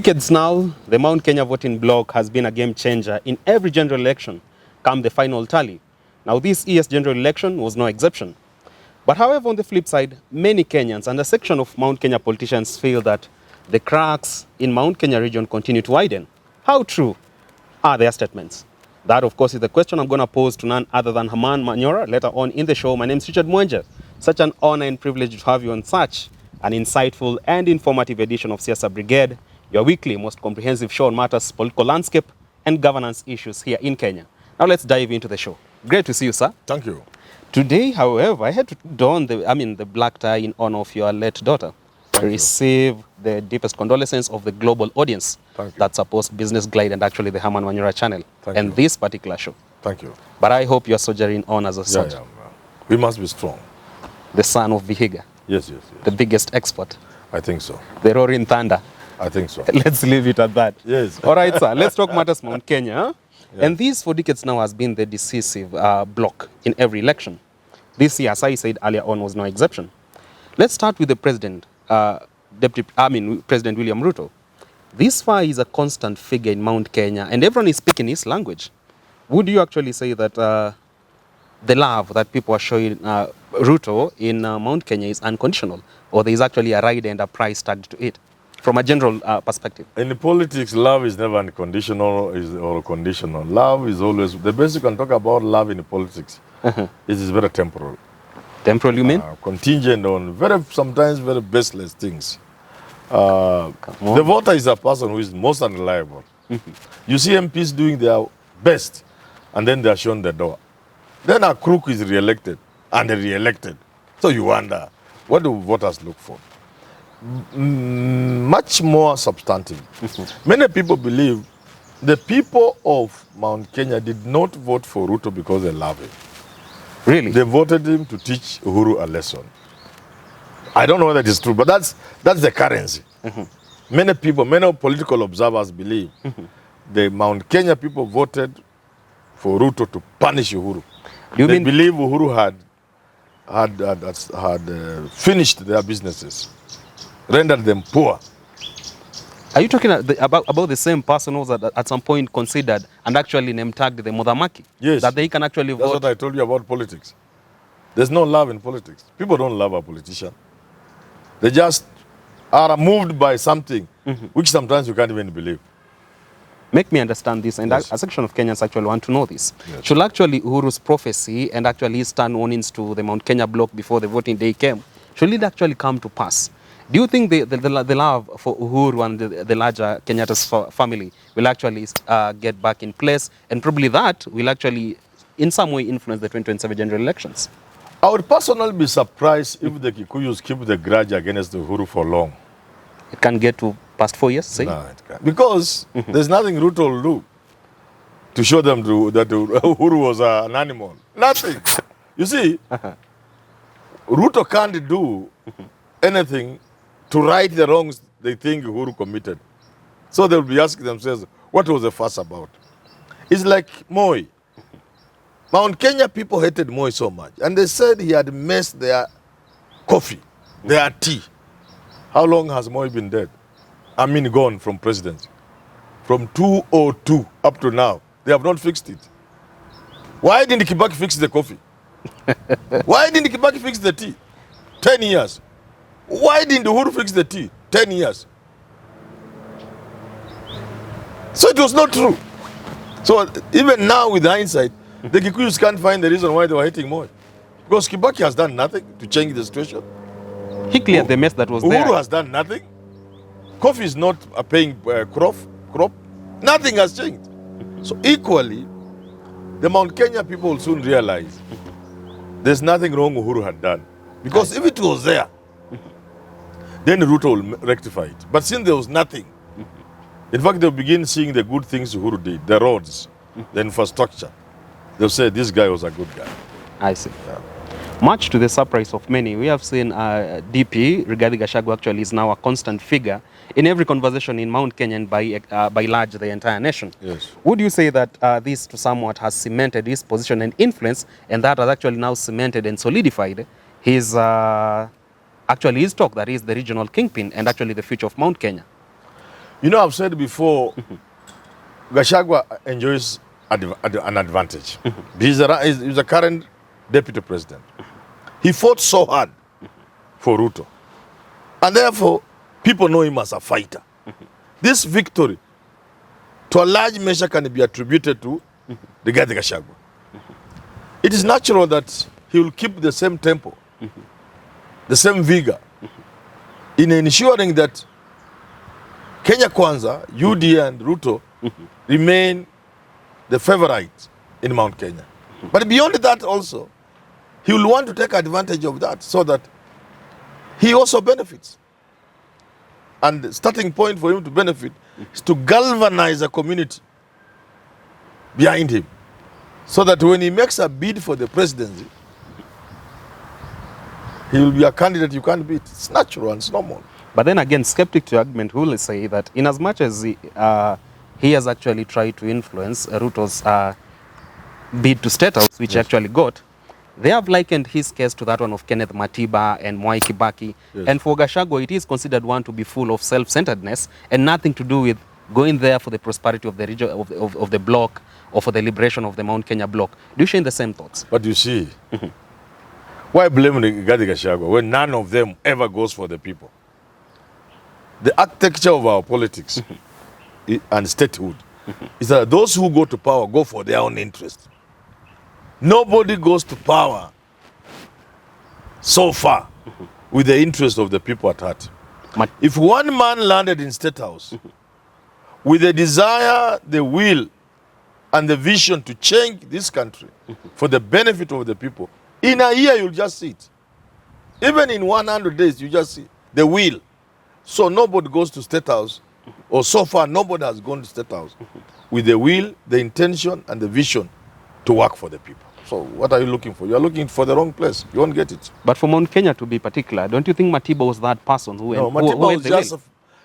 decades now, the Mount Kenya voting bloc has been a game changer in every general election come the final tally. Now, this year's general election was no exception. But however, on the flip side, many Kenyans and a section of Mount Kenya politicians feel that the cracks in Mount Kenya region continue to widen. How true are their statements? That, of course, is the question I'm going to pose to none other than Herman Manyora later on in the show. My name is Richard Mwenje. Such an honor and privilege to have you on such an insightful and informative edition of Siasa Brigade, your weekly, most comprehensive show on matters, political landscape and governance issues here in Kenya. Now let's dive into the show. Great to see you, sir. Thank you. Today, however, I had to don the black tie in honor of your late daughter. Receive the deepest condolences of the global audience that supports Business Glide and actually the Herman Manyora channel and this particular show. Thank you. But I hope you are soldiering on as a soldier. Yeah. We must be strong. The son of Vihiga. Yes. The biggest export. I think so. The roaring thunder. I think so. Let's leave it at that. Yes. All right, sir. Let's talk matters Mount Kenya. Huh? Yeah. And this for decades now has been the decisive block in every election. This year, as I said earlier on, was no exception. Let's start with the president, President William Ruto. This far is a constant figure in Mount Kenya, and everyone is speaking his language. Would you actually say that the love that people are showing Ruto in Mount Kenya is unconditional, or there is actually a ride and a price tag to it, from a general perspective? In politics, love is never unconditional or conditional. Love is always, the best you can talk about love in politics. It is very temporal. Temporal, you mean? Contingent on sometimes very baseless things. The voter is a person who is most unreliable. You see MPs doing their best, and then they are shown the door. Then a crook is re-elected, and re-elected. So you wonder, what do voters look for? Much more substantive. Many people believe the people of Mount Kenya did not vote for Ruto because they love him. Really? They voted him to teach Uhuru a lesson. I don't know whether it is true, but that's the currency. Many political observers believe the Mount Kenya people voted for Ruto to punish Uhuru. They believe Uhuru had finished their businesses, rendered them poor. Are you talking about the same person who was at some point considered and actually name tagged the Mudhamaki? Yes. That they can actually vote? That's what I told you about politics. There's no love in politics. People don't love a politician. They just are moved by something which sometimes you can't even believe. Make me understand this, and yes. A section of Kenyans actually want to know this. Yes. Should actually Uhuru's prophecy and actually his stern warnings to the Mount Kenya bloc before the voting day came, should it actually come to pass? Do you think the love for Uhuru and the larger Kenyatta's family will actually get back in place, and probably that will actually in some way influence the 2027 general elections? I would personally be surprised if the Kikuyus keep the grudge against Uhuru for long. It can get to past 4 years, say? No, it can't. Because there's nothing Ruto will do to show them that Uhuru was an animal. Nothing. You see, Ruto can't do anything to right the wrongs they think Uhuru committed. So they'll be asking themselves, what was the fuss about? It's like Moi. Mount Kenya people hated Moi so much. And they said he had messed their coffee, their tea. How long has Moi been dead? Gone from presidency. From 2002 up to now. They have not fixed it. Why didn't Kibaki fix the coffee? Why didn't Kibaki fix the tea? 10 years. Why didn't Uhuru fix the tea? 10 years. So it was not true. So even now with hindsight, the Kikuyus can't find the reason why they were hating Moi. Because Kibaki has done nothing to change the situation. He cleared the mess that was there. Uhuru has done nothing. Coffee is not a paying crop. Nothing has changed. So equally, the Mount Kenya people will soon realize there's nothing wrong Uhuru had done. Because if it was there, then Ruto will rectify it. But since there was nothing, in fact, they'll begin seeing the good things Uhuru did, the roads, the infrastructure. They'll say, this guy was a good guy. I see. Yeah. Much to the surprise of many, we have seen DP, Rigathi Gachagua, actually is now a constant figure in every conversation in Mount Kenya and by large the entire nation. Yes. Would you say that this to somewhat has cemented his position and influence, and that has actually now cemented and solidified his talk that is the regional kingpin and actually the future of Mount Kenya? You know, I've said before, Gachagua enjoys an advantage. He's a current deputy president. He fought so hard for Ruto. And therefore, people know him as a fighter. This victory, to a large measure, can be attributed to the guy Gachagua. It is natural that he will keep the same tempo, the same vigor, in ensuring that Kenya Kwanza, UDA and Ruto remain the favorite in Mount Kenya. But beyond that also, he will want to take advantage of that so that he also benefits. And the starting point for him to benefit is to galvanize a community behind him, so that when he makes a bid for the presidency, he will be a candidate you can't beat. It's natural and it's normal. But then again, skeptic to argument will say that in as much as he has actually tried to influence Ruto's bid to State House, which he actually got, they have likened his case to that one of Kenneth Matiba and Mwai Kibaki. Yes. And for Gachagua, it is considered one to be full of self-centeredness and nothing to do with going there for the prosperity of the region, of the bloc, or for the liberation of the Mount Kenya bloc. Do you share the same thoughts? But you see, why blame Rigathi Gachagua when none of them ever goes for the people? The architecture of our politics and statehood is that those who go to power go for their own interest. Nobody goes to power so far with the interest of the people at heart. If one man landed in State House with the desire, the will, and the vision to change this country for the benefit of the people, in a year you'll just see it. Even in 100 days, you just see the will. So nobody goes to State House, or so far nobody has gone to State House with the will, the intention, and the vision to work for the people. So what are you looking for? You are looking for the wrong place. You won't get it. But for Mount Kenya to be particular, don't you think Matiba was that person who Matiba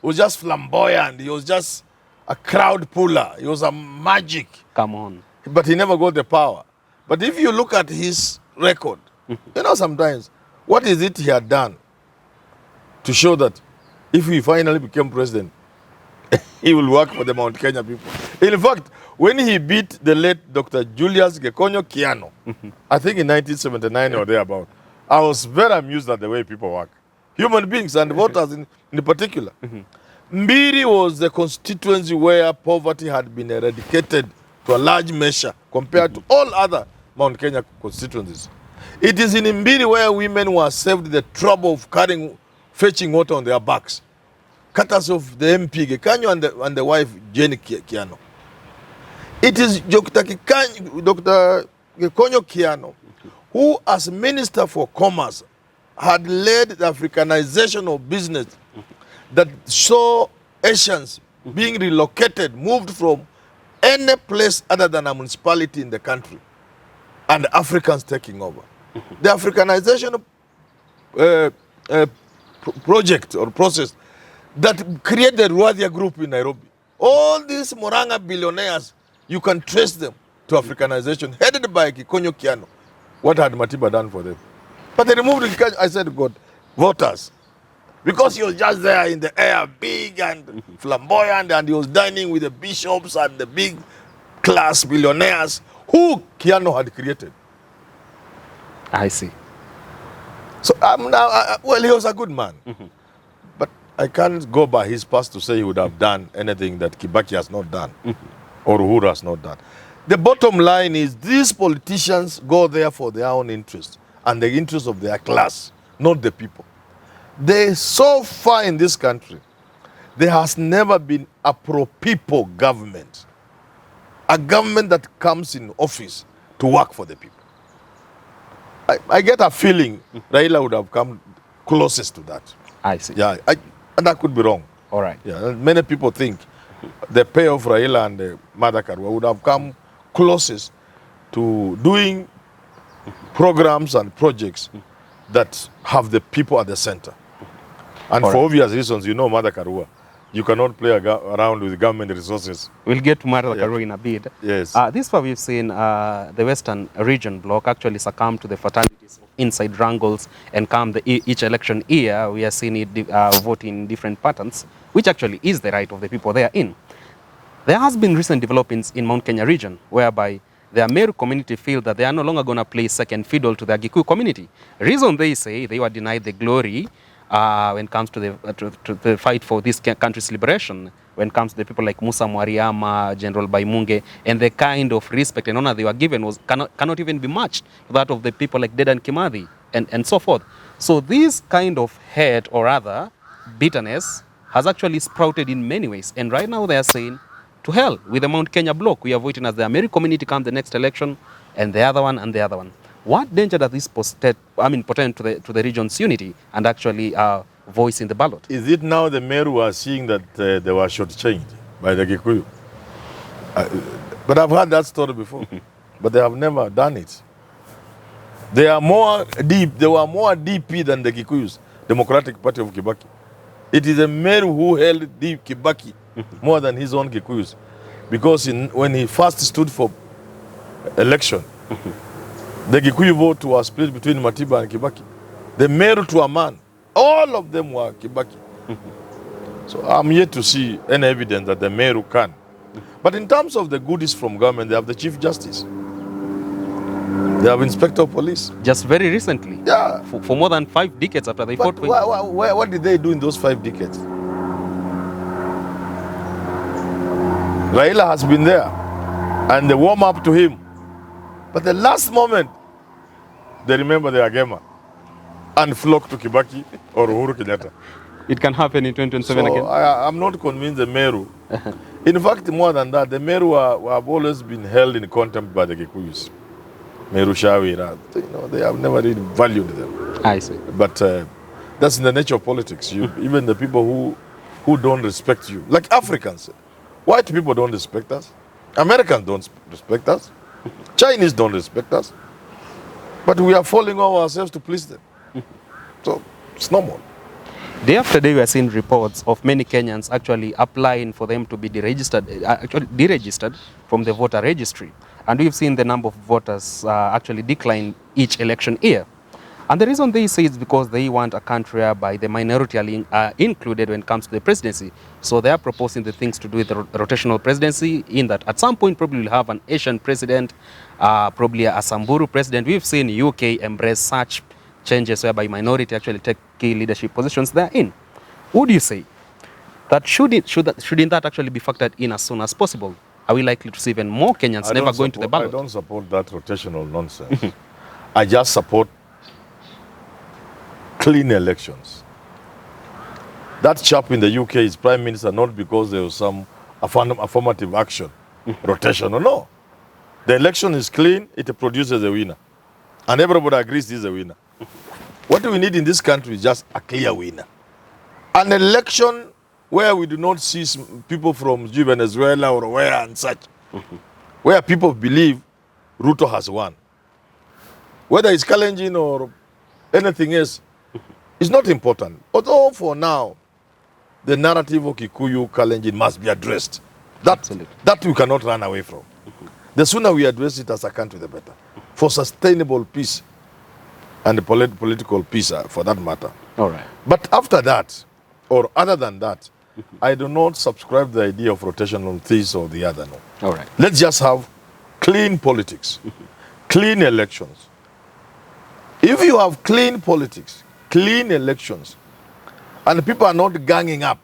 was just flamboyant. He was just a crowd puller. He was a magic. Come on. But he never got the power. But if you look at his record, you know, sometimes, what is it he had done to show that if he finally became president, he will work for the Mount Kenya people? In fact, when he beat the late Dr. Julius Gekonyo Kiano, I think in 1979 or thereabout, I was very amused at the way people work. Human beings and voters in particular. Mbiri was the constituency where poverty had been eradicated to a large measure compared to all other Mount Kenya constituencies. It is in Mbiri where women were saved the trouble of fetching water on their backs. Courtesy of the MP Gekanyo and the wife Jenny Kiano. It is Dr. Gekonyo Kiano who, as Minister for Commerce, had led the Africanization of business that saw Asians being relocated, moved from any place other than a municipality in the country, and Africans taking over. The Africanization project or process that created the Rwadia group in Nairobi. All these Moranga billionaires, you can trace them to Africanization, headed by Gekonyo Kiano. What had Matiba done for them? But they removed Gekonyo, I said, God, voters. Because he was just there in the air, big and flamboyant, and he was dining with the bishops and the big class billionaires who Kiano had created. I see. So well, he was a good man. But I can't go by his past to say he would have done anything that Kibaki has not done or Uhuru has not done. The bottom line is these politicians go there for their own interest and the interest of their class, not the people. So far in this country, there has never been a pro-people government. A government that comes in office to work for the people. I get a feeling Raila would have come closest to that. I see. Yeah, and that could be wrong. All right. Yeah, many people think the payoff Raila and Martha Karua would have come closest to doing programs and projects that have the people at the center. And for obvious reasons, you know Martha Karua. You cannot play around with government resources. We'll get to Martha Karua in a bit. Yes. This far we've seen the Western region bloc actually succumb to the fatalities of inside wrangles, and come each election year, we are seeing it vote in different patterns, which actually is the right of the people they are in. There has been recent developments in Mount Kenya region, whereby the Ameru community feel that they are no longer going to play second fiddle to the Gikuyu community. Reason they say they were denied the glory when it comes to the fight for this country's liberation, when it comes to the people like Musa Mwariama, General Baimunge, and the kind of respect and honor they were given cannot even be matched to that of the people like Dedan Kimathi and so forth. So this kind of hate, or rather bitterness, has actually sprouted in many ways. And right now they are saying, to hell with the Mount Kenya bloc. We are voting as the Ameru community come the next election, and the other one and the other one. What danger does this portend to the region's unity and actually voice in the ballot? Is it now the Meru are seeing that they were shortchanged by the Gikuyu? But I've heard that story before, but they have never done it. They are more deep. They were more DP than the Gikuyus, Democratic Party of Kibaki. It is a Meru who held deep Kibaki more than his own Gikuyus, because when he first stood for election, the Gikuyu vote was split between Matiba and Kibaki. The Meru to a man, all of them were Kibaki. So I'm yet to see any evidence that the Meru can. But in terms of the goodies from government, they have the Chief Justice. They have Inspector of Police. Just very recently. Yeah. For more than 5 decades after they fought. What did they do in those 5 decades? Raila has been there, and they warm up to him. But the last moment, they remember their Agema and flock to Kibaki or Uhuru Kenyatta. It can happen in 2027 So again. I'm not convinced the Meru. In fact, more than that, the Meru have always been held in contempt by the Gikuyus. Meru Shawira, they have never really valued them. I see. But that's in the nature of politics. Even the people who don't respect you, like Africans. White people don't respect us. Americans don't respect us. Chinese don't respect us. But we are falling over ourselves to please them. So it's normal. Day after day, we are seeing reports of many Kenyans actually applying for them to be deregistered from the voter registry. And we've seen the number of voters actually decline each election year. And the reason they say is because they want a country whereby the minority are included when it comes to the presidency. So they are proposing the things to do with the rotational presidency, in that at some point probably we'll have an Asian president, probably a Samburu president. We've seen UK embrace such changes whereby minority actually take key leadership positions they're in. Would you say that shouldn't that actually be factored in as soon as possible? Are we likely to see even more Kenyans never going to the ballot? I don't support that rotational nonsense. I just support clean elections. That chap in the UK is prime minister not because there was some affirmative action, rotation or no. The election is clean, it produces a winner. And everybody agrees he's a winner. What we need in this country is just a clear winner. An election where we do not see people from Venezuela or where and such, where people believe Ruto has won. Whether it's Kalenjin or anything else, it's not important. Although for now, the narrative of Kikuyu, Kalenjin must be addressed. That we cannot run away from. The sooner we address it as a country, the better. For sustainable peace and political peace, for that matter. All right. But after that, or other than that, I do not subscribe to the idea of rotation on this or the other. No. All right. Let's just have clean politics, clean elections. If you have clean politics, clean elections, and people are not ganging up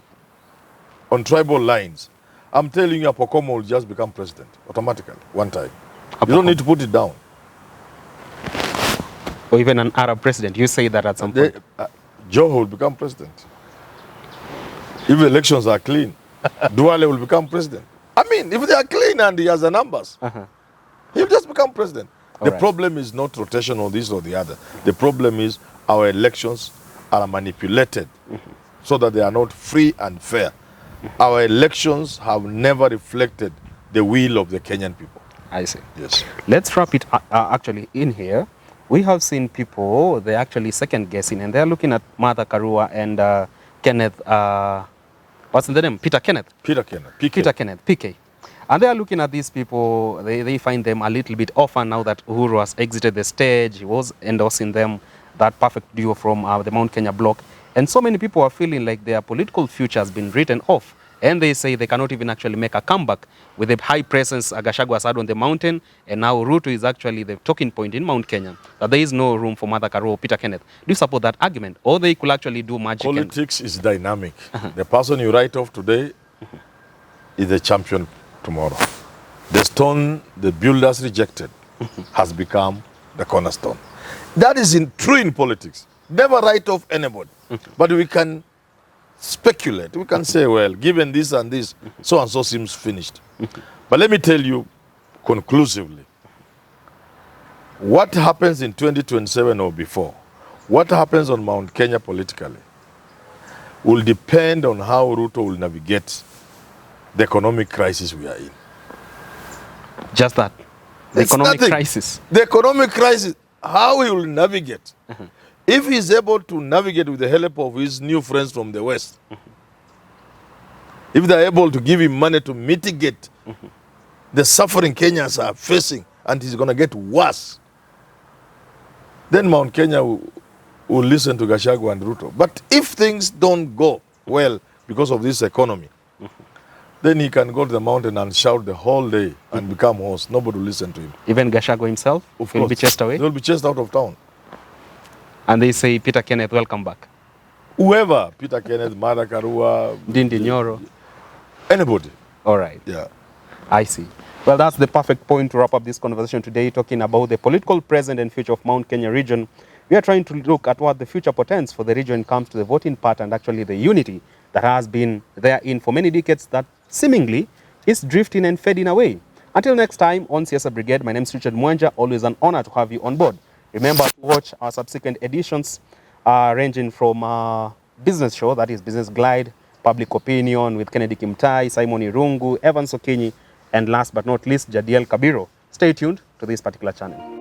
on tribal lines, I'm telling you, Apokoma will just become president automatically, one time. You don't need to put it down. Or even an Arab president. You say that at some point. Joe will become president. If elections are clean, Duale will become president. I mean, if they are clean and he has the numbers, he'll just become president. The problem is not rotation or this or the other. The problem is our elections are manipulated so that they are not free and fair. Our elections have never reflected the will of the Kenyan people. I see. Yes. Let's wrap it actually in here. We have seen people, they're actually second guessing, and they're looking at Martha Karua and Kenneth, what's the name? Peter Kenneth. Peter Kenneth, PK. Peter Kenneth, PK. And they are looking at these people, they find them a little bit orphan now that Uhuru has exited the stage. He was endorsing them, that perfect duo from the Mount Kenya bloc. And so many people are feeling like their political future has been written off. And they say they cannot even actually make a comeback with the high presence Gachagua has had on the mountain. And now Ruto is actually the talking point in Mount Kenya, that there is no room for Martha Karua or Peter Kenneth. Do you support that argument? Or they could actually do magic? Politics is dynamic. The person you write off today is the champion tomorrow. The stone the builders rejected has become the cornerstone. That is true in politics. Never write off anybody. But we can speculate. We can say, well, given this and this, so and so seems finished. But let me tell you conclusively, what happens in 2027 or before, what happens on Mount Kenya politically, will depend on how Ruto will navigate the economic crisis we are in. Just that. The economic crisis. The economic crisis, how he will navigate. If he's able to navigate with the help of his new friends from the West, if they're able to give him money to mitigate the suffering Kenyans are facing, and he's going to get worse, then Mount Kenya will listen to Gachagua and Ruto. But if things don't go well because of this economy, then he can go to the mountain and shout the whole day and become host. Nobody will listen to him. Even Gachagua himself will be chased away? He'll be chased out of town. And they say, Peter Kenneth, welcome back. Whoever, Peter Kenneth, Martha Karua, Ndindi Nyoro. Anybody. All right. Yeah. I see. Well, that's the perfect point to wrap up this conversation today, talking about the political present and future of Mount Kenya region. We are trying to look at what the future portends for the region comes to the voting part and actually the unity that has been therein for many decades that seemingly is drifting and fading away. Until next time on Siasa Brigade, my name is Richard Mwanja. Always an honor to have you on board. Remember to watch our subsequent editions ranging from Business Show, that is Business Glide, Public Opinion with Kennedy Kimtai, Simon Irungu, Evan Sokinyi, and last but not least, Jadiel Kabiro. Stay tuned to this particular channel.